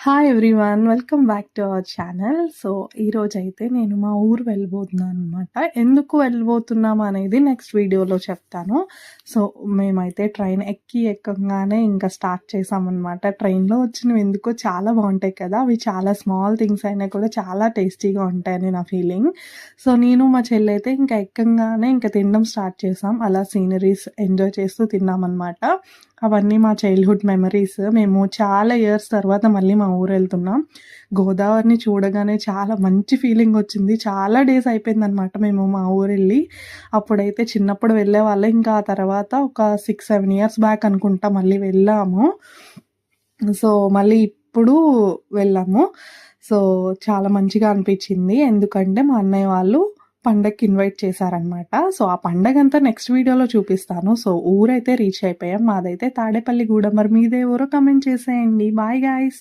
Hi everyone. Welcome back to our channel. So, ఈరోజైతే నేను మా ఊరు వెళ్ళబోతున్నాననమాట. ఎందుకు వెళ్ళబోతున్నాం అనేది నెక్స్ట్ వీడియోలో చెప్తాను. సో, మేమైతే ట్రైన్ ఎక్కంగానే ఇంకా స్టార్ట్ చేశామనమాట. ట్రైన్‌లో వచ్చినవి ఎందుకో చాలా బావుంటాయి కదా! అవి చాలా స్మాల్ థింగ్స్ అయినా కూడా చాలా టేస్టీగా ఉంటాయని నా ఫీలింగ్. సో, నేను మా చెల్లైతే ఇంకా ఎక్కంగానే ఇంకా తినడం స్టార్ట్ చేశాం. అలా సీనరీస్ ఎంజాయ్ చేస్తూ తిన్నామనమాట. అవన్నీ మా చైల్డ్‌హుడ్ మెమరీస్. మేము చాలా ఇయర్స్ తర్వాత మళ్ళీ మా ఊరెళ్తున్నాం. గోదావరిని చూడగానే చాలా మంచి ఫీలింగొచ్చింది. చాలా డేస్ అయిపోయిందనమాట మేము మా ఊరెళ్ళి. అప్పుడైతే చిన్నప్పుడు వెళ్ళేవాళ్ళం. ఇంకా ఆ తర్వాత ఒక 6, 7 ఇయర్స్ బ్యాక్ అనుకుంటా మళ్ళీ వెళ్ళాము. సో, మళ్ళీ ఇప్పుడు వెళ్ళాము. సో, చాలా మంచిగా అనిపిచ్చింది. ఎందుకంటే మా అన్నయ్య వాళ్ళు పండగకి ఇన్వైట్ చేశారనమాట. సో, ఆ పండగంతా నెక్స్ట్ వీడియోలో చూపిస్తాను. సో, ఊరైతే రీచ్ అయిపోయాం. మాదైతే తాడేపల్లిగూడెం. మరి మీదే ఊరో కామెంట్ చేసేయండి. Bye guys.